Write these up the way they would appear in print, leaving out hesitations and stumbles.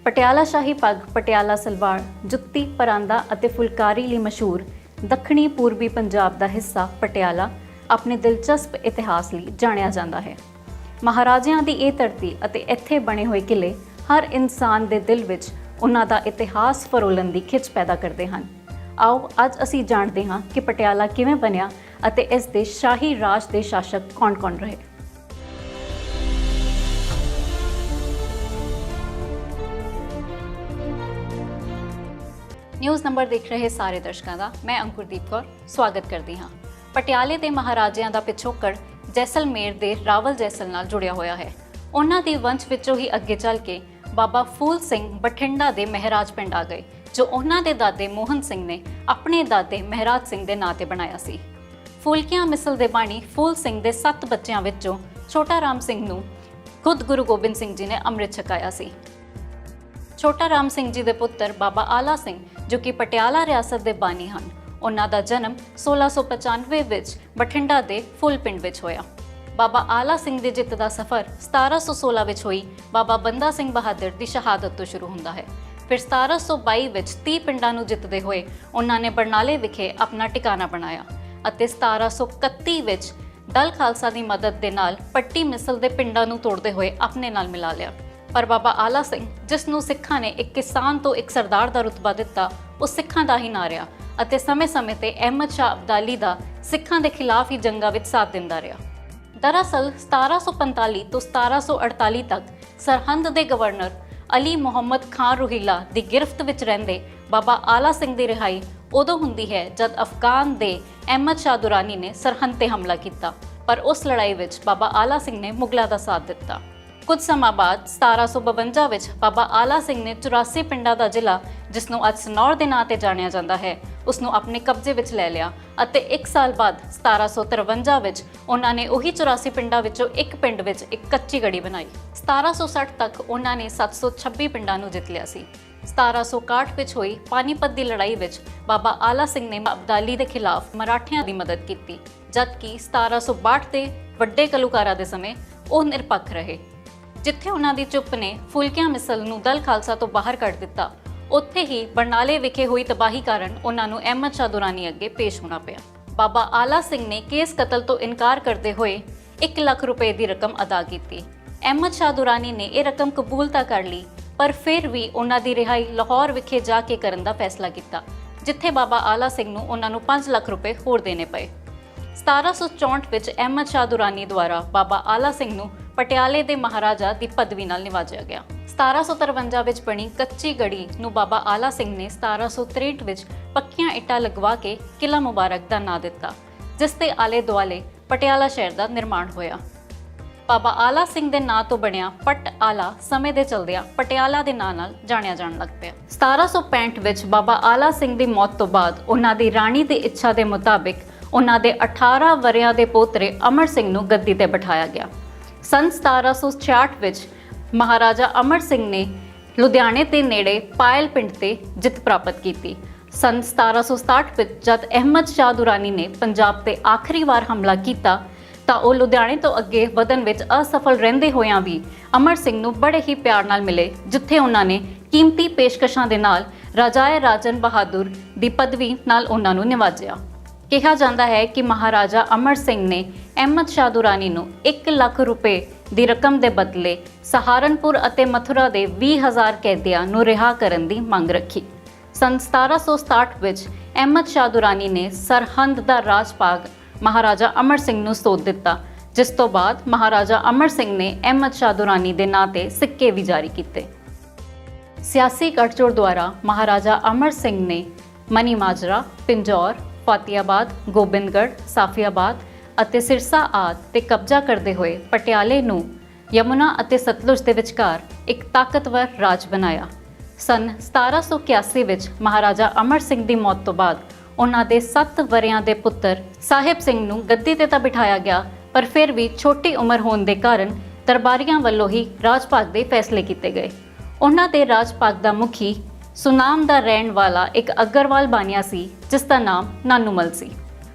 ਪਟਿਆਲਾ ਸ਼ਾਹੀ ਪੱਗ, ਪਟਿਆਲਾ ਸਲਵਾਰ, ਜੁੱਤੀ, ਪਰਾਂਦਾ ਅਤੇ ਫੁਲਕਾਰੀ ਲਈ ਮਸ਼ਹੂਰ ਦੱਖਣੀ ਪੂਰਬੀ ਪੰਜਾਬ ਦਾ ਹਿੱਸਾ ਪਟਿਆਲਾ ਆਪਣੇ ਦਿਲਚਸਪ ਇਤਿਹਾਸ ਲਈ ਜਾਣਿਆ ਜਾਂਦਾ ਹੈ। ਮਹਾਰਾਜਿਆਂ ਦੀ ਇਹ ਧਰਤੀ ਅਤੇ ਇੱਥੇ ਬਣੇ ਹੋਏ ਕਿਲ੍ਹੇ ਹਰ ਇਨਸਾਨ ਦੇ ਦਿਲ ਵਿੱਚ ਉਹਨਾਂ ਦਾ ਇਤਿਹਾਸ ਫਰੋਲਣ ਦੀ ਖਿੱਚ ਪੈਦਾ ਕਰਦੇ ਹਨ। ਆਓ ਅੱਜ ਅਸੀਂ ਜਾਣਦੇ ਹਾਂ ਕਿ ਪਟਿਆਲਾ ਕਿਵੇਂ ਬਣਿਆ ਅਤੇ ਇਸ ਦੇ ਸ਼ਾਹੀ ਰਾਜ ਦੇ ਸ਼ਾਸਕ ਕੌਣ-ਕੌਣ ਰਹੇ। ਨਿਊਜ਼ ਨੰਬਰ ਦੇਖ ਰਹੇ ਸਾਰੇ ਦਰਸ਼ਕਾਂ ਦਾ ਮੈਂ ਅੰਕੁਰਦੀਪ ਕੌਰ ਸਵਾਗਤ ਕਰਦੀ ਹਾਂ। ਪਟਿਆਲੇ ਦੇ ਮਹਾਰਾਜਿਆਂ ਦਾ ਪਿਛੋਕੜ ਜੈਸਲਮੇਰ ਦੇ ਰਾਵਲ ਜੈਸਲ ਨਾਲ ਜੁੜਿਆ ਹੋਇਆ ਹੈ। ਉਹਨਾਂ ਦੀ ਵੰਸ਼ ਵਿੱਚੋਂ ਹੀ ਅੱਗੇ ਚੱਲ ਕੇ ਬਾਬਾ ਫੂਲ ਸਿੰਘ ਬਠਿੰਡਾ ਦੇ ਮਹਿਰਾਜ ਪਿੰਡ ਆ ਗਏ, ਜੋ ਉਹਨਾਂ ਦੇ ਦਾਦੇ ਮੋਹਨ ਸਿੰਘ ਨੇ ਆਪਣੇ ਦਾਦੇ ਮਹਿਰਾਜ ਸਿੰਘ ਦੇ ਨਾਂ ਤੇ ਬਣਾਇਆ ਸੀ। ਫੂਲਕਿਆਂ ਮਿਸਲ ਦੇ ਬਾਣੀ ਫੂਲ ਸਿੰਘ ਦੇ 7 ਬੱਚਿਆਂ ਵਿੱਚੋਂ ਛੋਟਾ ਰਾਮ ਸਿੰਘ ਨੂੰ ਖੁਦ ਗੁਰੂ ਗੋਬਿੰਦ ਸਿੰਘ ਜੀ ਨੇ ਅੰਮ੍ਰਿਤ ਛਕਾਇਆ ਸੀ। ਛੋਟਾ ਰਾਮ ਸਿੰਘ ਜੀ ਦੇ ਪੁੱਤਰ ਬਾਬਾ ਆਲਾ ਸਿੰਘ, ਜੋ ਕਿ ਪਟਿਆਲਾ ਰਿਆਸਤ ਦੇ ਬਾਨੀ ਹਨ, ਉਹਨਾਂ ਦਾ ਜਨਮ 1695 ਵਿੱਚ ਬਠਿੰਡਾ ਦੇ ਫੁੱਲ ਪਿੰਡ ਵਿੱਚ ਹੋਇਆ। ਬਾਬਾ ਆਲਾ ਸਿੰਘ ਦੀ ਜਿੱਤ ਦਾ ਸਫ਼ਰ 1716 ਵਿੱਚ ਹੋਈ ਬਾਬਾ ਬੰਦਾ ਸਿੰਘ ਬਹਾਦਰ ਦੀ ਸ਼ਹਾਦਤ ਤੋਂ ਸ਼ੁਰੂ ਹੁੰਦਾ ਹੈ। ਫਿਰ 1722 ਵਿੱਚ 30 ਪਿੰਡਾਂ ਨੂੰ ਜਿੱਤਦੇ ਹੋਏ ਉਹਨਾਂ ਨੇ ਬਰਨਾਲੇ ਵਿਖੇ ਆਪਣਾ ਟਿਕਾਣਾ ਬਣਾਇਆ ਅਤੇ 1731 ਵਿੱਚ ਦਲ ਖਾਲਸਾ ਦੀ ਮਦਦ ਦੇ ਨਾਲ ਪੱਟੀ ਮਿਸਲ ਦੇ ਪਿੰਡਾਂ ਨੂੰ ਤੋੜਦੇ ਹੋਏ ਆਪਣੇ ਨਾਲ ਮਿਲਾ ਲਿਆ। ਪਰ ਬਾਬਾ ਆਲਾ ਸਿੰਘ, ਜਿਸ ਨੂੰ ਸਿੱਖਾਂ ਨੇ ਇੱਕ ਕਿਸਾਨ ਤੋਂ ਇੱਕ ਸਰਦਾਰ ਦਾ ਰੁਤਬਾ ਦਿੱਤਾ, ਉਹ ਸਿੱਖਾਂ ਦਾ ਹੀ ਨਾ ਰਿਹਾ ਅਤੇ ਸਮੇਂ-ਸਮੇਂ ਤੇ ਅਹਿਮਦ ਸ਼ਾਹ ਅਬਦਾਲੀ ਦਾ ਸਿੱਖਾਂ ਦੇ ਖਿਲਾਫ ਹੀ ਜੰਗਾਂ ਵਿੱਚ ਸਾਥ ਦਿੰਦਾ ਰਿਹਾ। ਦਰਅਸਲ 1745 ਤੋਂ 1748 ਤੱਕ ਸਰਹੰਦ ਦੇ ਗਵਰਨਰ ਅਲੀ ਮੁਹੰਮਦ ਖਾਨ ਰੋਹਿਲਾ ਦੀ ਗਿਰਫਤ ਵਿੱਚ ਰਹਿੰਦੇ ਬਾਬਾ ਆਲਾ ਸਿੰਘ ਦੀ ਰਿਹਾਈ ਉਦੋਂ ਹੁੰਦੀ ਹੈ ਜਦ ਅਫਗਾਨ ਦੇ ਅਹਿਮਦ ਸ਼ਾਹ ਦੁਰਾਨੀ ਨੇ ਸਰਹੰਦ ਤੇ ਹਮਲਾ ਕੀਤਾ, ਪਰ ਉਸ ਲੜਾਈ ਵਿੱਚ ਬਾਬਾ ਆਲਾ ਸਿੰਘ ਨੇ ਮੁਗਲਾਂ ਦਾ ਸਾਥ ਦਿੱਤਾ। ਕੁਝ ਸਮਾਂ ਬਾਅਦ 1752 ਵਿੱਚ ਬਾਬਾ ਆਲਾ ਸਿੰਘ ਨੇ 84 ਪਿੰਡਾਂ ਦਾ ਜ਼ਿਲ੍ਹਾ, ਜਿਸ ਨੂੰ ਅੱਜ ਸਨੌਰ ਦੇ ਨਾਂ ਤੇ ਜਾਣਿਆ ਜਾਂਦਾ ਹੈ, ਉਸ ਨੂੰ ਆਪਣੇ ਕਬਜ਼ੇ ਵਿੱਚ ਲੈ ਲਿਆ ਅਤੇ 1 ਸਾਲ ਬਾਅਦ 1753 ਵਿੱਚ ਉਹਨਾਂ ਨੇ ਉਹੀ 84 ਪਿੰਡਾਂ ਵਿੱਚੋਂ ਇੱਕ ਪਿੰਡ ਵਿੱਚ ਇੱਕ ਕੱਚੀ ਗੜੀ ਬਣਾਈ। 1760 ਤੱਕ ਉਹਨਾਂ ਨੇ 726 ਪਿੰਡਾਂ ਨੂੰ ਜਿੱਤ ਲਿਆ ਸੀ। 1761 ਵਿੱਚ ਹੋਈ ਪਾਨੀਪਤ ਦੀ ਲੜਾਈ ਵਿੱਚ ਬਾਬਾ ਆਲਾ ਸਿੰਘ ਨੇ ਅਬਦਾਲੀ ਦੇ ਖਿਲਾਫ ਮਰਾਠਿਆਂ ਦੀ ਮਦਦ ਕੀਤੀ, ਜਦਕਿ 1762 ਦੇ ਵੱਡੇ ਘੱਲੂਘਾਰਾ ਦੇ ਸਮੇਂ ਉਹ ਨਿਰਪੱਖ ਰਹੇ। ਜਿੱਥੇ ਉਹਨਾਂ ਦੀ ਚੁੱਪ ਨੇ ਫੁਲਕਿਆਂ ਮਿਸਲ ਨੂੰ ਦਲ ਖਾਲਸਾ ਤੋਂ ਬਾਹਰ ਕੱਢ ਦਿੱਤਾ, ਉੱਥੇ ਹੀ ਬਰਨਾਲੇ ਵਿਖੇ ਹੋਈ ਤਬਾਹੀ ਕਾਰਨ ਉਹਨਾਂ ਨੂੰ ਅਹਿਮਦ ਸ਼ਾਹ ਦੁਰਾਨੀ ਅੱਗੇ ਪੇਸ਼ ਹੋਣਾ ਪਿਆ। ਬਾਬਾ ਆਲਾ ਸਿੰਘ ਨੇ ਕੇਸ ਕਤਲ ਤੋਂ ਇਨਕਾਰ ਕਰਦੇ ਹੋਏ 1 ਲੱਖ ਰੁਪਏ ਦੀ ਰਕਮ ਅਦਾ ਕੀਤੀ। ਅਹਿਮਦ ਸ਼ਾਹ ਦੁਰਾਨੀ ਨੇ ਇਹ ਰਕਮ ਕਬੂਲ ਤਾਂ ਕਰ ਲਈ, ਪਰ ਫਿਰ ਵੀ ਉਹਨਾਂ ਦੀ ਰਿਹਾਈ ਲਾਹੌਰ ਵਿਖੇ ਜਾ ਕੇ ਕਰਨ ਦਾ ਫੈਸਲਾ ਕੀਤਾ, ਜਿੱਥੇ ਬਾਬਾ ਆਲਾ ਸਿੰਘ ਨੂੰ ਉਹਨਾਂ ਨੂੰ 5 ਲੱਖ ਰੁਪਏ ਹੋਰ ਦੇਣੇ ਪਏ। 1764 ਵਿੱਚ ਅਹਿਮਦ ਸ਼ਾਹ ਦੁਰਾਨੀ ਦੁਆਰਾ ਬਾਬਾ ਆਲਾ ਸਿੰਘ ਨੂੰ ਪਟਿਆਲੇ ਦੇ ਮਹਾਰਾਜਾ ਦੀ ਪਦਵੀ ਨਾਲ ਨਿਵਾਜਿਆ ਗਿਆ। 1753 ਵਿੱਚ ਬਣੀ ਕੱਚੀ ਗੜੀ ਨੂੰ ਬਾਬਾ ਆਲਾ ਸਿੰਘ ਨੇ 1763 ਵਿੱਚ ਪੱਕੀਆਂ ਇੱਟਾਂ ਲਗਵਾ ਕੇ ਕਿਲ੍ਹਾ ਮੁਬਾਰਕ ਦਾ ਨਾਂ ਦਿੱਤਾ, ਜਿਸ ਦੇ ਆਲੇ ਦੁਆਲੇ ਪਟਿਆਲਾ ਸ਼ਹਿਰ ਦਾ ਨਿਰਮਾਣ ਹੋਇਆ। ਬਾਬਾ ਆਲਾ ਸਿੰਘ ਦੇ ਨਾਂ ਤੋਂ ਬਣਿਆ ਪਟ ਆਲਾ ਸਮੇਂ ਦੇ ਚਲਦਿਆਂ ਪਟਿਆਲਾ ਦੇ ਨਾਂ ਨਾਲ ਜਾਣਿਆ ਜਾਣ ਲੱਗ ਪਿਆ। 1765 ਵਿੱਚ ਬਾਬਾ ਆਲਾ ਸਿੰਘ ਦੀ ਮੌਤ ਤੋਂ ਬਾਅਦ ਉਹਨਾਂ ਦੀ ਰਾਣੀ ਦੀ ਇੱਛਾ ਦੇ ਮੁਤਾਬਿਕ ਉਹਨਾਂ ਦੇ 18 ਵਰ੍ਹਿਆਂ ਦੇ ਪੋਤਰੇ ਅਮਰ ਸਿੰਘ ਨੂੰ ਗੱਦੀ ਤੇ ਬਿਠਾਇਆ ਗਿਆ। ਸੰਨ 1766 ਵਿੱਚ ਮਹਾਰਾਜਾ ਅਮਰ ਸਿੰਘ ਨੇ ਲੁਧਿਆਣੇ ਦੇ ਨੇੜੇ ਪਾਇਲ ਪਿੰਡ ਤੇ ਜਿੱਤ ਪ੍ਰਾਪਤ ਕੀਤੀ। ਸੰਨ 1767 ਵਿੱਚ ਜਦ ਅਹਿਮਦ ਸ਼ਾਹ ਦੁਰਾਨੀ ਨੇ ਪੰਜਾਬ ਤੇ ਆਖਰੀ ਵਾਰ ਹਮਲਾ ਕੀਤਾ ਤਾਂ ਉਹ ਲੁਧਿਆਣੇ ਤੋਂ ਅੱਗੇ ਵਧਣ ਵਿੱਚ ਅਸਫਲ ਰਹਿੰਦੇ ਹੋਇਆਂ ਵੀ ਅਮਰ ਸਿੰਘ ਨੂੰ ਬੜੇ ਹੀ ਪਿਆਰ ਨਾਲ ਮਿਲੇ, ਜਿੱਥੇ ਉਹਨਾਂ ਨੇ ਕੀਮਤੀ ਪੇਸ਼ਕਸ਼ਾਂ ਦੇ ਨਾਲ ਰਾਜਾਏ ਰਾਜਨ ਬਹਾਦਰ ਦੀ ਪਦਵੀ ਨਾਲ ਉਹਨਾਂ ਨੂੰ ਨਿਵਾਜਿਆ। ਕਿਹਾ ਜਾਂਦਾ ਹੈ ਕਿ ਮਹਾਰਾਜਾ ਅਮਰ ਸਿੰਘ ਨੇ ਅਹਿਮਦ ਸ਼ਾਹ ਦੁਰਾਨੀ ਨੂੰ 1 ਲੱਖ ਰੁਪਏ ਦੀ ਰਕਮ ਦੇ ਬਦਲੇ ਸਹਾਰਨਪੁਰ ਅਤੇ ਮਥੁਰਾ ਦੇ 20,000 ਕੈਦੀਆਂ ਨੂੰ ਰਿਹਾ ਕਰਨ ਦੀ ਮੰਗ ਰੱਖੀ। ਸੰਨ 1767 ਵਿੱਚ ਅਹਿਮਦ ਸ਼ਾਹ ਦੁਰਾਨੀ ਨੇ ਸਰਹੰਦ ਦਾ ਰਾਜ ਭਾਗ ਮਹਾਰਾਜਾ ਅਮਰ ਸਿੰਘ ਨੂੰ ਸੌਂਪ ਦਿੱਤਾ, ਜਿਸ ਤੋਂ ਬਾਅਦ ਮਹਾਰਾਜਾ ਅਮਰ ਸਿੰਘ ਨੇ ਅਹਿਮਦ ਸ਼ਾਹ ਦੁਰਾਨੀ ਦੇ ਨਾਂ ਤੇ ਸਿੱਕੇ ਵੀ ਜਾਰੀ ਕੀਤੇ। ਸਿਆਸੀ ਗੱਠਜੋੜ ਦੁਆਰਾ ਮਹਾਰਾਜਾ ਅਮਰ ਸਿੰਘ ਨੇ ਮਨੀ ਮਾਜਰਾ, ਪਿੰਜੌਰ, ਫਤਿਆਬਾਦ, ਗੋਬਿੰਦਗੜ੍ਹ, ਸਾਫੀਆਬਾਦ ਅਤੇ ਸਿਰਸਾ ਆਦਿ ਤੇ ਕਬਜ਼ਾ ਕਰਦੇ ਹੋਏ ਪਟਿਆਲੇ ਨੂੰ ਯਮੁਨਾ ਅਤੇ ਸਤਲੁਜ ਦੇ ਵਿਚਕਾਰ ਇੱਕ ਤਾਕਤਵਰ ਰਾਜ ਬਣਾਇਆ। ਸੰਨ 1781 ਵਿੱਚ ਮਹਾਰਾਜਾ ਅਮਰ ਸਿੰਘ ਦੀ ਮੌਤ ਤੋਂ ਬਾਅਦ ਉਹਨਾਂ ਦੇ 7 ਵਰ੍ਹਿਆਂ ਦੇ ਪੁੱਤਰ ਸਾਹਿਬ ਸਿੰਘ ਨੂੰ ਗੱਦੀ ਤੇ ਤਾਂ ਬਿਠਾਇਆ ਗਿਆ, ਪਰ ਫਿਰ ਵੀ ਛੋਟੀ ਉਮਰ ਹੋਣ ਦੇ ਕਾਰਨ ਦਰਬਾਰੀਆਂ ਵੱਲੋਂ ਹੀ ਰਾਜ ਭਾਗ ਦੇ ਫੈਸਲੇ ਕੀਤੇ ਗਏ। ਉਹਨਾਂ ਦੇ ਰਾਜ ਭਾਗ ਦਾ ਮੁਖੀ ਸੁਨਾਮ ਦਾ ਰਹਿਣ ਵਾਲਾ ਇੱਕ ਅਗਰਵਾਲ ਬਾਨੀਆ ਸੀ, ਜਿਸ ਦਾ ਨਾਮ ਨਾਨੂਮਲ ਸੀ।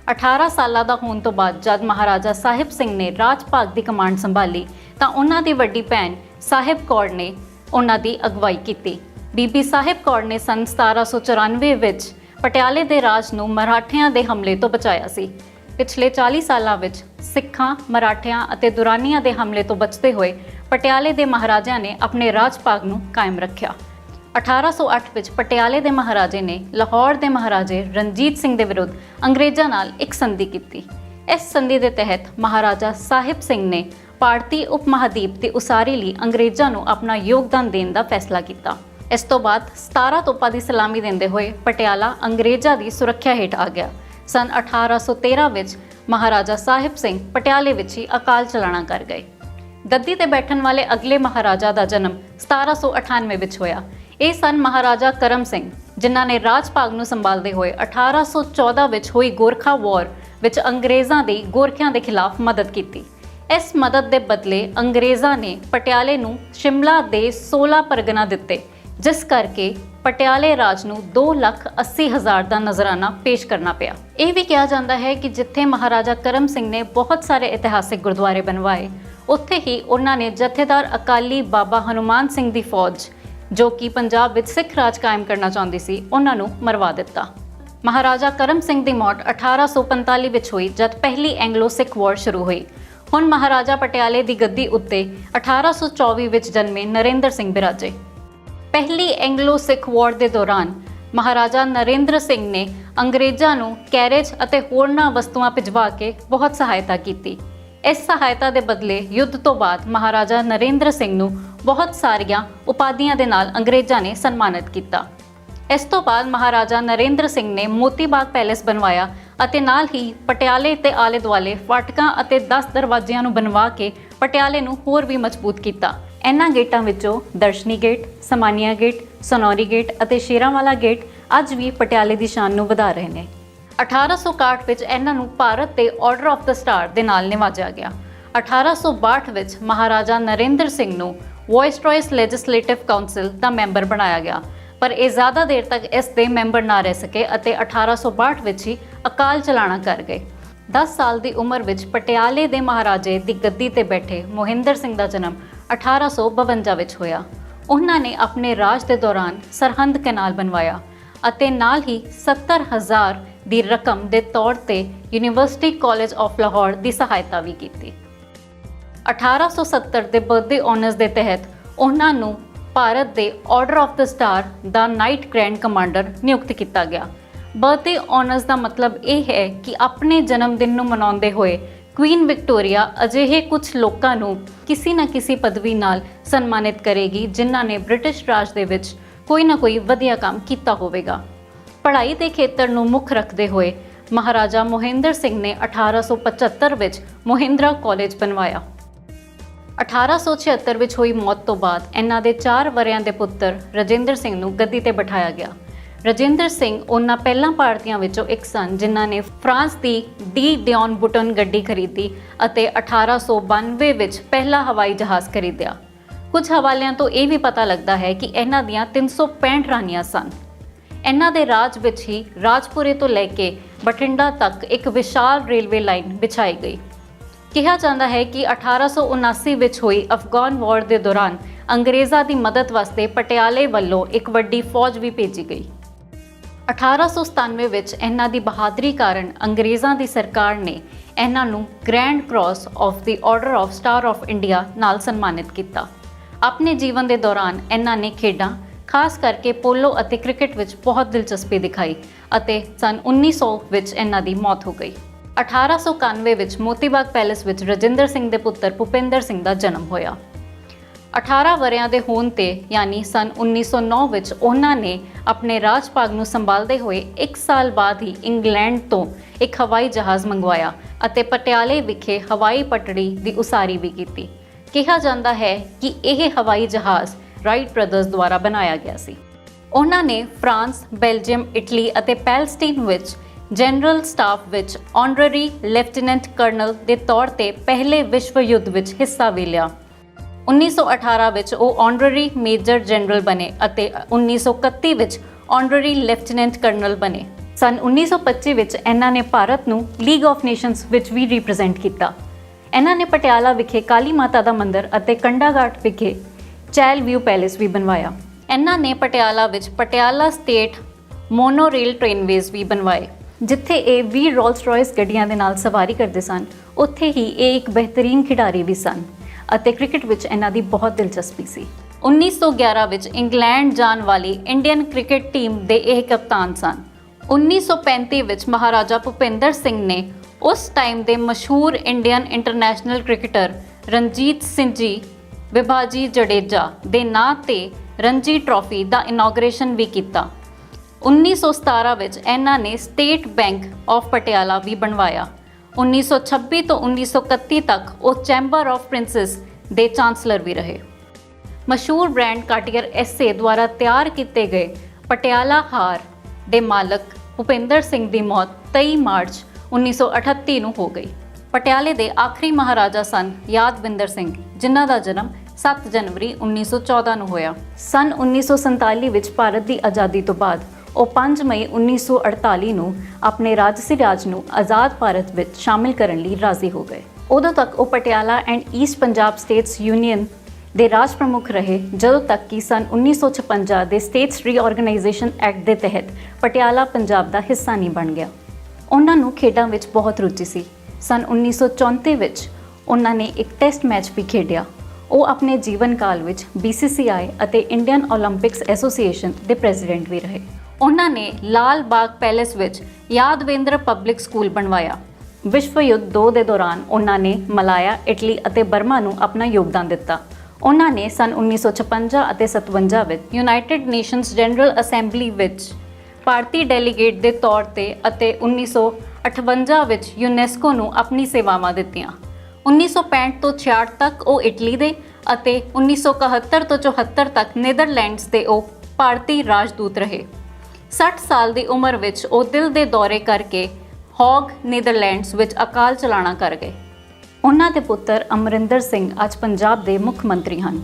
18 ਸਾਲਾਂ ਦਾ ਹੋਣ ਤੋਂ ਬਾਅਦ ਜਦ ਮਹਾਰਾਜਾ ਸਾਹਿਬ ਸਿੰਘ ਨੇ ਰਾਜ ਭਾਗ ਦੀ ਕਮਾਂਡ ਸੰਭਾਲੀ ਤਾਂ ਉਹਨਾਂ ਦੀ ਵੱਡੀ ਭੈਣ ਸਾਹਿਬ ਕੌਰ ਨੇ ਉਹਨਾਂ ਦੀ ਅਗਵਾਈ ਕੀਤੀ। ਬੀਬੀ ਸਾਹਿਬ ਕੌਰ ਨੇ ਸੰਨ 1794 ਵਿੱਚ ਪਟਿਆਲੇ ਦੇ ਰਾਜ ਨੂੰ ਮਰਾਠਿਆਂ ਦੇ ਹਮਲੇ ਤੋਂ ਬਚਾਇਆ ਸੀ। ਪਿਛਲੇ 40 ਸਾਲਾਂ ਵਿੱਚ ਸਿੱਖਾਂ, ਮਰਾਠਿਆਂ ਅਤੇ ਦੁਰਾਨੀਆਂ ਦੇ ਹਮਲੇ ਤੋਂ ਬਚਦੇ ਹੋਏ ਪਟਿਆਲੇ ਦੇ ਮਹਾਰਾਜਿਆਂ ਨੇ ਆਪਣੇ ਰਾਜ ਭਾਗ ਨੂੰ ਕਾਇਮ ਰੱਖਿਆ। 1808 ਵਿੱਚ ਪਟਿਆਲੇ ਦੇ ਮਹਾਰਾਜੇ ਨੇ ਲਾਹੌਰ ਦੇ ਮਹਾਰਾਜੇ ਰਣਜੀਤ ਸਿੰਘ ਦੇ ਵਿਰੁੱਧ ਅੰਗਰੇਜ਼ਾਂ ਨਾਲ ਇੱਕ ਸੰਧੀ ਕੀਤੀ। ਇਸ ਸੰਧੀ ਦੇ ਤਹਿਤ ਮਹਾਰਾਜਾ ਸਾਹਿਬ ਸਿੰਘ ਨੇ ਭਾਰਤੀ ਉਪ ਮਹਾਦੀਪ ਦੀ ਉਸਾਰੀ ਲਈ ਅੰਗਰੇਜ਼ਾਂ ਨੂੰ ਆਪਣਾ ਯੋਗਦਾਨ ਦੇਣ ਦਾ ਫੈਸਲਾ ਕੀਤਾ। ਇਸ ਤੋਂ ਬਾਅਦ 17 ਤੋਪਾਂ ਦੀ ਸਲਾਮੀ ਦਿੰਦੇ ਹੋਏ ਪਟਿਆਲਾ ਅੰਗਰੇਜ਼ਾਂ ਦੀ ਸੁਰੱਖਿਆ ਹੇਠ ਆ ਗਿਆ। ਸੰਨ 1813 ਵਿੱਚ ਮਹਾਰਾਜਾ ਸਾਹਿਬ ਸਿੰਘ ਪਟਿਆਲੇ ਵਿੱਚ ਹੀ ਅਕਾਲ ਚਲਾਣਾ ਕਰ ਗਏ। ਗੱਦੀ ਤੇ ਬੈਠਣ ਵਾਲੇ ਅਗਲੇ ਮਹਾਰਾਜਾ ਦਾ ਜਨਮ 1798 ਵਿੱਚ ਹੋਇਆ। ਇਹ ਸਨ ਮਹਾਰਾਜਾ ਕਰਮ ਸਿੰਘ, ਜਿਨ੍ਹਾਂ ਨੇ ਰਾਜ ਭਾਗ ਨੂੰ ਸੰਭਾਲਦੇ ਹੋਏ 1814 ਵਿੱਚ ਹੋਈ ਗੋਰਖਾ ਵਾਰ ਵਿੱਚ ਅੰਗਰੇਜ਼ਾਂ ਦੀ ਗੋਰਖਿਆਂ ਦੇ ਖਿਲਾਫ ਮਦਦ ਕੀਤੀ। ਇਸ ਮਦਦ ਦੇ ਬਦਲੇ ਅੰਗਰੇਜ਼ਾਂ ਨੇ ਪਟਿਆਲੇ ਨੂੰ ਸ਼ਿਮਲਾ ਦੇ 16 ਪਰਗਨਾ ਦਿੱਤੇ, ਜਿਸ ਕਰਕੇ ਪਟਿਆਲੇ ਰਾਜ ਨੂੰ 2,80,000 ਦਾ ਨਜ਼ਰਾਨਾ ਪੇਸ਼ ਕਰਨਾ ਪਿਆ। ਇਹ ਵੀ ਕਿਹਾ ਜਾਂਦਾ ਹੈ ਕਿ ਜਿੱਥੇ ਮਹਾਰਾਜਾ ਕਰਮ ਸਿੰਘ ਨੇ ਬਹੁਤ ਸਾਰੇ ਇਤਿਹਾਸਿਕ ਗੁਰਦੁਆਰੇ ਬਣਵਾਏ, ਉੱਥੇ ਹੀ ਉਹਨਾਂ ਨੇ ਜਥੇਦਾਰ ਅਕਾਲੀ ਬਾਬਾ ਹਨੂਮਾਨ ਸਿੰਘ ਦੀ ਫੌਜ, ਜੋ ਕਿ ਪੰਜਾਬ ਵਿੱਚ ਸਿੱਖ ਰਾਜ ਕਾਇਮ ਕਰਨਾ ਚਾਹੁੰਦੀ ਸੀ, ਉਹਨਾਂ ਨੂੰ ਮਰਵਾ ਦਿੱਤਾ। ਮਹਾਰਾਜਾ ਕਰਮ ਸਿੰਘ ਦੀ ਮੌਤ 1845 ਵਿੱਚ ਹੋਈ, ਜਦ ਪਹਿਲੀ ਐਂਗਲੋ ਸਿੱਖ ਵਾਰ ਸ਼ੁਰੂ ਹੋਈ। ਹੁਣ ਮਹਾਰਾਜਾ ਪਟਿਆਲੇ ਦੀ ਗੱਦੀ ਉੱਤੇ 1824 ਵਿੱਚ ਜਨਮੇ ਨਰਿੰਦਰ ਸਿੰਘ ਬਿਰਾਜੇ। ਪਹਿਲੀ ਐਂਗਲੋ ਸਿੱਖ ਵਾਰ ਦੇ ਦੌਰਾਨ ਮਹਾਰਾਜਾ ਨਰਿੰਦਰ ਸਿੰਘ ਨੇ ਅੰਗਰੇਜ਼ਾਂ ਨੂੰ ਕੈਰੇਜ ਅਤੇ ਹੋਰਨਾਂ ਵਸਤੂਆਂ ਭਿਜਵਾ ਕੇ ਬਹੁਤ ਸਹਾਇਤਾ ਕੀਤੀ। ਇਸ ਸਹਾਇਤਾ ਦੇ ਬਦਲੇ ਯੁੱਧ ਤੋਂ ਬਾਅਦ ਮਹਾਰਾਜਾ ਨਰਿੰਦਰ ਸਿੰਘ ਨੂੰ ਬਹੁਤ ਸਾਰੀਆਂ ਉਪਾਧੀਆਂ ਦੇ ਨਾਲ ਅੰਗਰੇਜ਼ਾਂ ਨੇ ਸਨਮਾਨਿਤ ਕੀਤਾ। ਇਸ ਤੋਂ ਬਾਅਦ ਮਹਾਰਾਜਾ ਨਰਿੰਦਰ ਸਿੰਘ ਨੇ ਮੋਤੀ ਬਾਗ ਪੈਲੇਸ ਬਣਵਾਇਆ ਅਤੇ ਨਾਲ ਹੀ ਪਟਿਆਲੇ ਤੇ ਆਲੇ ਦੁਆਲੇ ਫਾਟਕਾਂ ਅਤੇ 10 ਦਰਵਾਜ਼ਿਆਂ ਨੂੰ ਬਣਵਾ ਕੇ ਪਟਿਆਲੇ ਨੂੰ ਹੋਰ ਵੀ ਮਜ਼ਬੂਤ ਕੀਤਾ। ਇਹਨਾਂ ਗੇਟਾਂ ਵਿੱਚੋਂ ਦਰਸ਼ਨੀ ਗੇਟ, ਸਮਾਨੀਆ ਗੇਟ, ਸਨੌਰੀ ਗੇਟ ਅਤੇ ਸ਼ੇਰਾਂਵਾਲਾ ਗੇਟ ਅੱਜ ਵੀ ਪਟਿਆਲੇ ਦੀ ਸ਼ਾਨ ਨੂੰ ਵਧਾ ਰਹੇ ਨੇ। 1861 ਵਿੱਚ ਇਹਨਾਂ ਨੂੰ ਭਾਰਤ ਦੇ ਆਰਡਰ ਆਫ ਦ ਸਟਾਰ ਦੇ ਨਾਲ ਨਿਵਾਜਿਆ ਗਿਆ। 1862 ਵਿੱਚ ਮਹਾਰਾਜਾ ਨਰਿੰਦਰ ਸਿੰਘ ਨੂੰ ਵਾਇਸਰॉयਸ ਲੈਜਿਸਲੇਟਿਵ ਕਾਉਂਸਲ ਦਾ ਮੈਂਬਰ ਬਣਾਇਆ ਗਿਆ, ਪਰ ਇਹ ਜ਼ਿਆਦਾ ਦੇਰ ਤੱਕ ਇਸ ਦੇ ਮੈਂਬਰ ਨਾ ਰਹਿ ਸਕੇ ਅਤੇ 1862 ਵਿੱਚ ਹੀ ਅਕਾਲ ਚਲਾਣਾ ਕਰ ਗਏ। 10 ਸਾਲ ਦੀ ਉਮਰ ਵਿੱਚ ਪਟਿਆਲੇ ਦੇ ਮਹਾਰਾਜੇ ਦੀ ਗੱਦੀ ਤੇ ਬੈਠੇ ਮੋਹਿੰਦਰ ਸਿੰਘ ਦਾ ਜਨਮ 1852 ਵਿੱਚ ਹੋਇਆ। ਉਹਨਾਂ ਨੇ ਆਪਣੇ ਰਾਜ ਦੇ ਦੌਰਾਨ ਸਰਹੰਦ ਕੈਨਾਲ ਬਣਵਾਇਆ ਅਤੇ ਨਾਲ ਹੀ 70,000 ਦੀ ਰਕਮ ਦੇ ਤੌਰ ਤੇ ਯੂਨੀਵਰਸਿਟੀ ਕਾਲਜ ਆਫ ਲਾਹੌਰ ਦੀ ਸਹਾਇਤਾ ਵੀ ਕੀਤੀ। 1870 ਦੇ ਬਰਥਡੇ ਆਨਰਸ ਦੇ ਤਹਿਤ ਉਹਨਾਂ ਨੂੰ ਭਾਰਤ ਦੇ ਆਰਡਰ ਆਫ ਦ ਸਟਾਰ ਦਾ ਨਾਈਟ ਗ੍ਰੈਂਡ ਕਮਾਂਡਰ ਨਿਯੁਕਤ ਕੀਤਾ ਗਿਆ। ਬਰਥਡੇ ਆਨਰਸ ਦਾ ਮਤਲਬ ਇਹ ਹੈ ਕਿ ਆਪਣੇ ਜਨਮ ਦਿਨ ਨੂੰ ਮਨਾਉਂਦੇ ਹੋਏ ਕੁਈਨ ਵਿਕਟੋਰੀਆ ਅਜਿਹੇ ਕੁਝ ਲੋਕਾਂ ਨੂੰ ਕਿਸੇ ਨਾ ਕਿਸੇ ਪਦਵੀ ਨਾਲ ਸਨਮਾਨਿਤ ਕਰੇਗੀ, ਜਿਨ੍ਹਾਂ ਨੇ ਬ੍ਰਿਟਿਸ਼ ਰਾਜ ਦੇ ਵਿੱਚ ਕੋਈ ਨਾ ਕੋਈ ਵਧੀਆ ਕੰਮ ਕੀਤਾ ਹੋਵੇਗਾ। ਪੜ੍ਹਾਈ ਦੇ ਖੇਤਰ ਨੂੰ ਮੁੱਖ ਰੱਖਦੇ ਹੋਏ ਮਹਾਰਾਜਾ ਮੋਹਿੰਦਰ ਸਿੰਘ ਨੇ 1875 ਵਿੱਚ ਮੋਹਿੰਦਰਾ ਕਾਲਜ ਬਣਵਾਇਆ। 1876 ਵਿੱਚ ਹੋਈ ਮੌਤ ਤੋਂ ਬਾਅਦ ਇਹਨਾਂ ਦੇ 4 ਵਰ੍ਹਿਆਂ ਦੇ ਪੁੱਤਰ ਰਜਿੰਦਰ ਸਿੰਘ ਨੂੰ ਗੱਦੀ ਤੇ ਬਿਠਾਇਆ ਗਿਆ। ਰਜਿੰਦਰ ਸਿੰਘ ਉਹਨਾਂ ਪਹਿਲਾਂ ਭਾਰਤੀਆਂ ਵਿੱਚੋਂ ਇੱਕ ਸਨ ਜਿਨ੍ਹਾਂ ਨੇ ਫਰਾਂਸ ਦੀ ਡੀ ਡਿਓਨ ਬੁਟਨ ਗੱਡੀ ਖਰੀਦੀ ਅਤੇ 1892 ਵਿੱਚ ਪਹਿਲਾ ਹਵਾਈ ਜਹਾਜ਼ ਖਰੀਦਿਆ। ਕੁਝ ਹਵਾਲਿਆਂ ਤੋਂ ਇਹ ਵੀ ਪਤਾ ਲੱਗਦਾ ਹੈ ਕਿ ਇਹਨਾਂ ਦੀਆਂ 365 ਰਾਣੀਆਂ ਸਨ। ਇਹਨਾਂ ਦੇ ਰਾਜ ਵਿੱਚ ਹੀ ਰਾਜਪੁਰੇ ਤੋਂ ਲੈ ਕੇ ਬਠਿੰਡਾ ਤੱਕ ਇੱਕ ਵਿਸ਼ਾਲ ਰੇਲਵੇ ਲਾਈਨ ਵਿਛਾਈ ਗਈ। ਕਿਹਾ ਜਾਂਦਾ ਹੈ ਕਿ 1879 ਵਿੱਚ ਹੋਈ ਅਫਗਾਨ ਵਾਰ ਦੇ ਦੌਰਾਨ ਅੰਗਰੇਜ਼ਾਂ ਦੀ ਮਦਦ ਵਾਸਤੇ ਪਟਿਆਲੇ ਵੱਲੋਂ ਇੱਕ ਵੱਡੀ ਫੌਜ ਵੀ ਭੇਜੀ ਗਈ। 1897 ਵਿੱਚ ਇਹਨਾਂ ਦੀ ਬਹਾਦਰੀ ਕਾਰਨ ਅੰਗਰੇਜ਼ਾਂ ਦੀ ਸਰਕਾਰ ਨੇ ਇਹਨਾਂ ਨੂੰ Grand Cross of the Order of Star of India ਨਾਲ ਸਨਮਾਨਿਤ ਕੀਤਾ। ਆਪਣੇ ਜੀਵਨ ਦੇ ਦੌਰਾਨ ਇਹਨਾਂ ਨੇ ਖੇਡਾਂ, ਖਾਸ ਕਰਕੇ ਪੋਲੋ ਅਤੇ ਕ੍ਰਿਕਟ ਵਿੱਚ ਬਹੁਤ ਦਿਲਚਸਪੀ ਦਿਖਾਈ ਅਤੇ ਸੰਨ 1900 ਵਿੱਚ ਇਹਨਾਂ ਦੀ ਮੌਤ ਹੋ ਗਈ। 1891 ਵਿੱਚ ਮੋਤੀ ਬਾਗ ਪੈਲੇਸ ਵਿੱਚ ਰਜਿੰਦਰ ਸਿੰਘ ਦੇ ਪੁੱਤਰ ਭੁਪਿੰਦਰ ਸਿੰਘ ਦਾ ਜਨਮ ਹੋਇਆ। 18 ਵਰ੍ਹਿਆਂ ਦੇ ਹੋਣ ਤੇ ਯਾਨੀ ਸੰਨ 1909 ਵਿੱਚ ਉਹਨਾਂ ਨੇ ਆਪਣੇ ਰਾਜ ਭਾਗ ਨੂੰ ਸੰਭਾਲਦੇ ਹੋਏ 1 ਸਾਲ ਬਾਅਦ ਹੀ ਇੰਗਲੈਂਡ ਤੋਂ ਇੱਕ ਹਵਾਈ ਜਹਾਜ਼ ਮੰਗਵਾਇਆ ਅਤੇ ਪਟਿਆਲੇ ਵਿਖੇ ਹਵਾਈ ਪਟੜੀ ਦੀ ਉਸਾਰੀ ਵੀ ਕੀਤੀ। ਕਿਹਾ ਜਾਂਦਾ ਹੈ ਕਿ ਇਹ ਹਵਾਈ ਜਹਾਜ਼ ਰਾਈਟ ਬ੍ਰਦਰਜ਼ ਦੁਆਰਾ ਬਣਾਇਆ ਗਿਆ ਸੀ। ਉਹਨਾਂ ਨੇ ਫਰਾਂਸ, ਬੈਲਜੀਅਮ, ਇਟਲੀ ਅਤੇ ਪੈਲਸਟੀਨ ਵਿੱਚ ਜਨਰਲ ਸਟਾਫ ਵਿੱਚ ਆਨਰਰੀ ਲੈਫਟੀਨੈਂਟ ਕਰਨਲ ਦੇ ਤੌਰ ਤੇ ਪਹਿਲੇ ਵਿਸ਼ਵ ਯੁੱਧ ਵਿੱਚ ਹਿੱਸਾ ਵੀ ਲਿਆ। 1918 ਵਿੱਚ ਉਹ ਆਨਰਰੀ ਮੇਜਰ ਜਨਰਲ ਬਣੇ ਅਤੇ 1931 ਵਿੱਚ ਆਨਰਰੀ ਲੈਫਟੀਨੈਂਟ ਕਰਨਲ ਬਣੇ। ਸੰਨ 1925 ਵਿੱਚ ਇਹਨਾਂ ਨੇ ਭਾਰਤ ਨੂੰ ਲੀਗ ਆਫ ਨੇਸ਼ਨਸ ਵਿੱਚ ਵੀ ਰਿਪਰੈਜ਼ੈਂਟ ਕੀਤਾ। ਇਹਨਾਂ ਨੇ ਪਟਿਆਲਾ ਵਿਖੇ ਕਾਲੀ ਮਾਤਾ ਦਾ ਮੰਦਿਰ ਅਤੇ ਕੰਡਾ ਘਾਟ ਵਿਖੇ ਚੈਲ ਵਿਊ ਪੈਲੇਸ ਵੀ ਬਣਵਾਇਆ। ਇਹਨਾਂ ਨੇ ਪਟਿਆਲਾ ਵਿੱਚ ਪਟਿਆਲਾ ਸਟੇਟ ਮੋਨੋਰੇਲ ਟ੍ਰੇਨਵੇਜ਼ ਵੀ ਬਣਵਾਏ। ਜਿੱਥੇ ਇਹ 20 ਰੋਲਸ ਰॉयस ਗੱਡੀਆਂ ਦੇ ਨਾਲ ਸਵਾਰੀ ਕਰਦੇ ਸਨ, ਉੱਥੇ ਹੀ ਇਹ ਇੱਕ ਬਿਹਤਰੀਨ ਖਿਡਾਰੀ ਵੀ ਸਨ ਅਤੇ ਕ੍ਰਿਕਟ ਵਿੱਚ ਇਹਨਾਂ ਦੀ ਬਹੁਤ ਦਿਲਚਸਪੀ ਸੀ। 1911 ਵਿੱਚ ਇੰਗਲੈਂਡ ਜਾਣ ਵਾਲੀ ਇੰਡੀਅਨ ਕ੍ਰਿਕਟ ਟੀਮ ਦੇ ਇਹ ਕਪਤਾਨ ਸਨ। 1935 ਵਿੱਚ ਮਹਾਰਾਜਾ ਭੁਪਿੰਦਰ ਸਿੰਘ ਨੇ ਉਸ ਟਾਈਮ ਦੇ ਮਸ਼ਹੂਰ Indian international cricketer Ranjit Singh ji ਵਿਭਾਜੀ Jadeja ਦੇ ਨਾਂ ਤੇ ਰਣਜੀ ਟਰਾਫੀ ਦਾ ਇਨੋਗ੍ਰੇਸ਼ਨ ਵੀ ਕੀਤਾ। 1917 ਵਿੱਚ ਇਹਨਾਂ ਨੇ ਸਟੇਟ ਬੈਂਕ ਆਫ ਪਟਿਆਲਾ ਵੀ ਬਣਵਾਇਆ। 1926 ਤੋਂ 1931 ਤੱਕ ਉਹ ਚੈਂਬਰ ਆਫ ਪ੍ਰਿੰਸੈਸ ਦੇ ਚਾਂਸਲਰ ਵੀ ਰਹੇ। ਮਸ਼ਹੂਰ ਬ੍ਰਾਂਡ ਕਾਰਟੀਅਰ ਐਸਏ ਦੁਆਰਾ ਤਿਆਰ ਕੀਤੇ ਗਏ ਪਟਿਆਲਾ ਹਾਰ ਦੇ ਮਾਲਕ ਭੁਪਿੰਦਰ ਸਿੰਘ ਦੀ ਮੌਤ 23 ਮਾਰਚ 1938 ਨੂੰ ਹੋ ਗਈ। ਪਟਿਆਲੇ ਦੇ ਆਖਰੀ ਮਹਾਰਾਜਾ ਸਨ ਯਾਦਵਿੰਦਰ ਸਿੰਘ, ਜਿਨ੍ਹਾਂ ਦਾ ਜਨਮ 7 ਜਨਵਰੀ 1914 ਨੂੰ ਹੋਇਆ। ਸਨ 1947 ਵਿੱਚ ਭਾਰਤ ਦੀ ਆਜ਼ਾਦੀ ਤੋਂ ਬਾਅਦ ਉਹ 5 ਮਈ 1948 ਨੂੰ ਆਪਣੇ ਰਾਜਸੀ ਰਾਜ ਨੂੰ ਆਜ਼ਾਦ ਭਾਰਤ ਵਿੱਚ ਸ਼ਾਮਿਲ ਕਰਨ ਲਈ ਰਾਜ਼ੀ ਹੋ ਗਏ। ਉਦੋਂ ਤੱਕ ਉਹ Patiala and East Punjab States Union ਦੇ ਰਾਜ ਪ੍ਰਮੁੱਖ ਰਹੇ, ਜਦੋਂ ਤੱਕ ਕਿ ਸਨ 1956 ਦੇ ਸਟੇਟਸ ਰੀਆਰਗੇਨਾਈਜੇਸ਼ਨ ਐਕਟ ਦੇ ਤਹਿਤ ਪਟਿਆਲਾ ਪੰਜਾਬ ਦਾ ਹਿੱਸਾ ਨਹੀਂ ਬਣ ਗਿਆ। ਉਹਨਾਂ ਨੂੰ ਖੇਡਾਂ ਵਿੱਚ ਬਹੁਤ ਰੁਚੀ ਸੀ। ਸਨ 1934 ਵਿੱਚ ਉਹਨਾਂ ਨੇ ਇੱਕ ਟੈਸਟ ਮੈਚ ਵੀ ਖੇਡਿਆ। ਉਹ ਆਪਣੇ ਜੀਵਨ ਕਾਲ ਵਿੱਚ BCCI ਅਤੇ ਇੰਡੀਅਨ ਓਲੰਪਿਕਸ ਐਸੋਸੀਏਸ਼ਨ ਦੇ ਪ੍ਰੈਜ਼ੀਡੈਂਟ ਵੀ ਰਹੇ। ਉਹਨਾਂ ਨੇ ਲਾਲ ਬਾਗ ਪੈਲੇਸ ਵਿੱਚ ਯਾਦਵੇਂਦਰ ਪਬਲਿਕ ਸਕੂਲ ਬਣਵਾਇਆ। ਵਿਸ਼ਵ ਯੁੱਧ 2 ਦੇ ਦੌਰਾਨ ਉਹਨਾਂ ਨੇ ਮਲਾਇਆ, ਇਟਲੀ ਅਤੇ ਬਰਮਾ ਨੂੰ ਆਪਣਾ ਯੋਗਦਾਨ ਦਿੱਤਾ। ਉਹਨਾਂ ਨੇ ਸਨ 1956 ਅਤੇ 57 ਵਿੱਚ ਯੂਨਾਈਟਿਡ ਨੇਸ਼ਨਸ ਜਨਰਲ ਅਸੈਂਬਲੀ ਵਿੱਚ ਭਾਰਤੀ ਡੈਲੀਗੇਟ ਦੇ ਤੌਰ ਤੇ ਅਤੇ 1958 ਵਿੱਚ ਯੂਨੈਸਕੋ ਨੂੰ ਆਪਣੀ ਸੇਵਾਵਾਂ ਦਿੱਤੀਆਂ। 1965 ਤੋਂ 66 ਤੱਕ ਉਹ ਇਟਲੀ ਦੇ ਅਤੇ 1971 ਤੋਂ 74 ਤੱਕ ਨੀਦਰਲੈਂਡਸ ਦੇ ਉਹ ਭਾਰਤੀ ਰਾਜਦੂਤ ਰਹੇ। 60 ਸਾਲ ਦੀ ਉਮਰ ਵਿੱਚ ਉਹ ਦਿਲ ਦੇ ਦੌਰੇ ਕਰਕੇ ਹੌਗ ਨੀਦਰਲੈਂਡਸ ਵਿੱਚ ਅਕਾਲ ਚਲਾਣਾ ਕਰ ਗਏ। ਉਹਨਾਂ ਦੇ ਪੁੱਤਰ ਅਮਰਿੰਦਰ ਸਿੰਘ ਅੱਜ ਪੰਜਾਬ ਦੇ ਮੁੱਖ ਮੰਤਰੀ ਹਨ।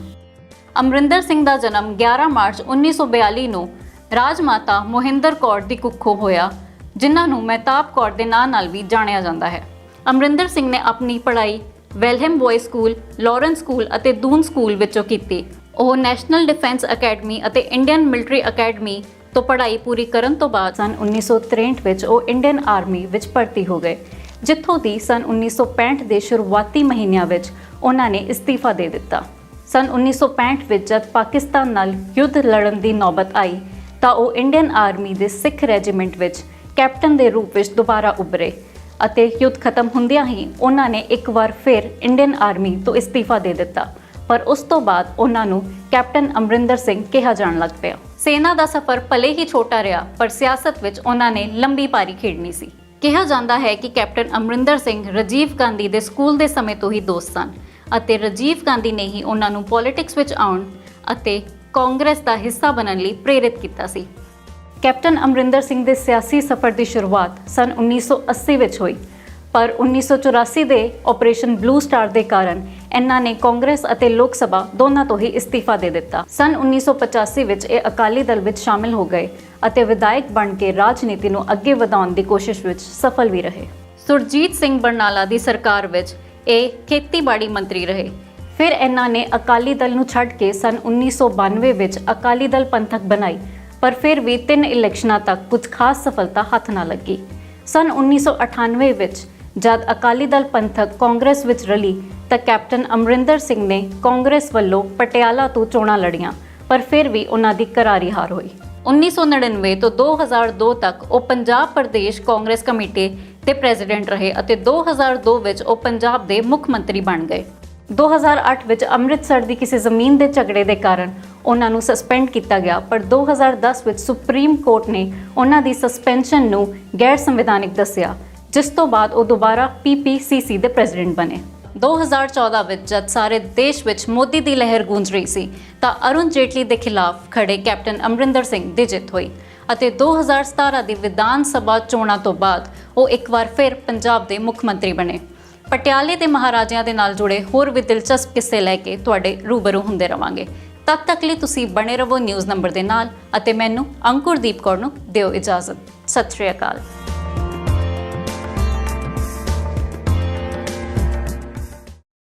ਅਮਰਿੰਦਰ ਸਿੰਘ ਦਾ ਜਨਮ 11 ਮਾਰਚ 1942 ਨੂੰ ਰਾਜਮਾਤਾ ਮੋਹਿੰਦਰ ਕੌਰ ਦੀ ਕੁੱਖੋਂ ਹੋਇਆ, ਜਿਨ੍ਹਾਂ ਨੂੰ ਮਹਿਤਾਬ ਕੌਰ ਦੇ ਨਾਂ ਨਾਲ ਵੀ ਜਾਣਿਆ ਜਾਂਦਾ ਹੈ। ਅਮਰਿੰਦਰ ਸਿੰਘ ਨੇ ਆਪਣੀ ਪੜ੍ਹਾਈ ਵੈਲਹਮ ਬॉयਜ਼ ਸਕੂਲ, ਲਾਰੈਂਸ ਸਕੂਲ ਅਤੇ ਦੂਨ ਸਕੂਲ ਵਿੱਚੋਂ ਕੀਤੀ। ਉਹ ਨੈਸ਼ਨਲ ਡਿਫੈਂਸ ਅਕੈਡਮੀ ਅਤੇ ਇੰਡੀਅਨ ਮਿਲਟਰੀ ਅਕੈਡਮੀ ਤੋਂ ਪੜ੍ਹਾਈ ਪੂਰੀ ਕਰਨ ਤੋਂ ਬਾਅਦ ਸਨ 1963 ਵਿੱਚ ਉਹ ਇੰਡੀਅਨ ਆਰਮੀ ਵਿੱਚ ਭਰਤੀ ਹੋ ਗਏ, ਜਿੱਥੋਂ ਦੀ ਸਨ 1965 ਦੇ ਸ਼ੁਰੂਆਤੀ ਮਹੀਨਿਆਂ ਵਿੱਚ ਉਹਨਾਂ ਨੇ ਅਸਤੀਫਾ ਦੇ ਦਿੱਤਾ। ਸਨ 1965 ਵਿੱਚ ਜਦ ਪਾਕਿਸਤਾਨ ਨਾਲ ਯੁੱਧ ਲੜਨ ਦੀ ਨੌਬਤ ਆਈ ਤਾਂ ਉਹ ਇੰਡੀਅਨ ਆਰਮੀ ਦੇ ਸਿੱਖ ਰੈਜੀਮੈਂਟ ਵਿੱਚ ਕੈਪਟਨ ਦੇ ਰੂਪ ਵਿੱਚ ਦੁਬਾਰਾ ਉੱਭਰੇ ਅਤੇ ਯੁੱਧ ਖਤਮ ਹੁੰਦਿਆਂ ਹੀ ਉਹਨਾਂ ਨੇ ਇੱਕ ਵਾਰ ਫਿਰ ਇੰਡੀਅਨ ਆਰਮੀ ਤੋਂ ਅਸਤੀਫਾ ਦੇ ਦਿੱਤਾ, ਪਰ ਉਸ ਤੋਂ ਬਾਅਦ ਉਹਨਾਂ ਨੂੰ ਕੈਪਟਨ ਅਮਰਿੰਦਰ ਸਿੰਘ ਕਿਹਾ ਜਾਣ ਲੱਗ ਪਿਆ। ਸੈਨਾ ਦਾ ਸਫ਼ਰ ਭਲੇ ਹੀ ਛੋਟਾ ਰਿਹਾ, ਪਰ ਸਿਆਸਤ ਵਿੱਚ ਉਹਨਾਂ ਨੇ ਲੰਬੀ ਪਾਰੀ ਖੇਡਣੀ ਸੀ। ਕਿਹਾ ਜਾਂਦਾ ਹੈ ਕਿ ਕੈਪਟਨ ਅਮਰਿੰਦਰ ਸਿੰਘ ਰਾਜੀਵ ਗਾਂਧੀ ਦੇ ਸਕੂਲ ਦੇ ਸਮੇਂ ਤੋਂ ਹੀ ਦੋਸਤ ਸਨ ਅਤੇ ਰਾਜੀਵ ਗਾਂਧੀ ਨੇ ਹੀ ਉਹਨਾਂ ਨੂੰ ਪੋਲਿਟਿਕਸ ਵਿੱਚ ਆਉਣ ਅਤੇ ਕਾਂਗਰਸ ਦਾ ਹਿੱਸਾ ਬਣਨ ਲਈ ਪ੍ਰੇਰਿਤ ਕੀਤਾ ਸੀ। ਕੈਪਟਨ ਅਮਰਿੰਦਰ ਸਿੰਘ ਦੇ ਸਿਆਸੀ ਸਫ਼ਰ ਦੀ ਸ਼ੁਰੂਆਤ ਸਨ 1980 ਵਿੱਚ ਹੋਈ, ਪਰ 1984 ਦੇ ਆਪਰੇਸ਼ਨ ਬਲੂ ਸਟਾਰ ਦੇ ਕਾਰਨ ਇਹਨਾਂ ਨੇ ਕਾਂਗਰਸ ਅਤੇ ਲੋਕ ਸਭਾ ਦੋਨਾਂ ਤੋਂ ਹੀ ਅਸਤੀਫਾ ਦੇ ਦਿੱਤਾ। ਸਨ 1985 ਵਿੱਚ ਇਹ ਅਕਾਲੀ ਦਲ ਵਿੱਚ ਸ਼ਾਮਿਲ ਹੋ ਗਏ ਅਤੇ ਵਿਧਾਇਕ ਬਣ ਕੇ ਰਾਜਨੀਤੀ ਨੂੰ ਅੱਗੇ ਵਧਾਉਣ ਦੀ ਕੋਸ਼ਿਸ਼ ਵਿੱਚ ਸਫਲ ਵੀ ਰਹੇ। ਸੁਰਜੀਤ ਸਿੰਘ ਬਰਨਾਲਾ ਦੀ ਸਰਕਾਰ ਵਿੱਚ ਇਹ ਖੇਤੀਬਾੜੀ ਮੰਤਰੀ ਰਹੇ। ਫਿਰ ਇਹਨਾਂ ਨੇ ਅਕਾਲੀ ਦਲ ਨੂੰ ਛੱਡ ਕੇ ਸਨ 1992 ਵਿੱਚ ਅਕਾਲੀ ਦਲ ਪੰਥਕ ਬਣਾਈ, ਪਰ ਫਿਰ ਵੀ 3 ਇਲੈਕਸ਼ਨਾਂ ਤੱਕ ਕੁਝ ਖਾਸ ਸਫਲਤਾ ਹੱਥ ਨਾ ਲੱਗੀ। ਸਨ 1998 ਵਿੱਚ ਜਦ ਅਕਾਲੀ ਦਲ ਪੰਥਕ ਕਾਂਗਰਸ ਵਿੱਚ ਰਲੀ ਤਾਂ ਕੈਪਟਨ ਅਮਰਿੰਦਰ ਸਿੰਘ ਨੇ ਕਾਂਗਰਸ ਵੱਲੋਂ ਪਟਿਆਲਾ ਤੋਂ ਚੋਣਾਂ ਲੜੀਆਂ, ਪਰ ਫਿਰ ਵੀ ਉਹਨਾਂ ਦੀ ਕਰਾਰੀ ਹਾਰ ਹੋਈ। 1999 ਤੋਂ 2002 ਤੱਕ ਉਹ ਪੰਜਾਬ ਪ੍ਰਦੇਸ਼ ਕਾਂਗਰਸ ਕਮੇਟੀ ਦੇ ਪ੍ਰੈਜ਼ੀਡੈਂਟ ਰਹੇ ਅਤੇ 2002 ਵਿੱਚ ਉਹ ਪੰਜਾਬ ਦੇ ਮੁੱਖ ਮੰਤਰੀ ਬਣ ਗਏ। 2008 ਵਿੱਚ ਅੰਮ੍ਰਿਤਸਰ ਦੀ ਕਿਸੇ ਜ਼ਮੀਨ ਦੇ ਝਗੜੇ ਦੇ ਕਾਰਨ ਉਹਨਾਂ ਨੂੰ ਸਸਪੈਂਡ ਕੀਤਾ ਗਿਆ, ਪਰ 2010 ਵਿੱਚ ਸੁਪਰੀਮ ਕੋਰਟ ਨੇ ਉਹਨਾਂ ਦੀ ਸਸਪੈਂਸ਼ਨ ਨੂੰ ਗੈਰ ਸੰਵਿਧਾਨਿਕ ਦੱਸਿਆ, ਜਿਸ ਤੋਂ ਬਾਅਦ ਉਹ ਦੁਬਾਰਾ PPCC ਦੇ ਪ੍ਰੈਜ਼ੀਡੈਂਟ ਬਣੇ। 2014 ਵਿੱਚ ਜਦ ਸਾਰੇ ਦੇਸ਼ ਵਿੱਚ ਮੋਦੀ ਦੀ ਲਹਿਰ ਗੂੰਜ ਰਹੀ ਸੀ ਤਾਂ ਅਰੁਣ ਜੇਟਲੀ ਦੇ ਖਿਲਾਫ ਖੜੇ ਕੈਪਟਨ ਅਮਰਿੰਦਰ ਸਿੰਘ ਦੀ ਜਿੱਤ ਹੋਈ ਅਤੇ 2017 ਦੀ ਵਿਧਾਨ ਸਭਾ ਚੋਣਾਂ ਤੋਂ ਬਾਅਦ ਉਹ ਇੱਕ ਵਾਰ ਫਿਰ ਪੰਜਾਬ ਦੇ ਮੁੱਖ ਮੰਤਰੀ ਬਣੇ। ਪਟਿਆਲੇ ਦੇ ਮਹਾਰਾਜਿਆਂ ਦੇ ਨਾਲ ਜੁੜੇ ਹੋਰ ਵੀ ਦਿਲਚਸਪ ਕਿੱਸੇ ਲੈ ਕੇ ਤੁਹਾਡੇ ਰੂਬਰੂ ਹੁੰਦੇ ਰਵਾਂਗੇ। ਤਦ ਤੱਕ ਲਈ ਤੁਸੀਂ ਬਣੇ ਰਹੋ ਨਿਊਜ਼ ਨੰਬਰ ਦੇ ਨਾਲ ਅਤੇ ਮੈਨੂੰ ਅੰਕੁਰਦੀਪ ਕੌਰ ਨੂੰ ਦਿਓ ਇਜਾਜ਼ਤ। ਸਤਿ ਸ਼੍ਰੀ ਅਕਾਲ।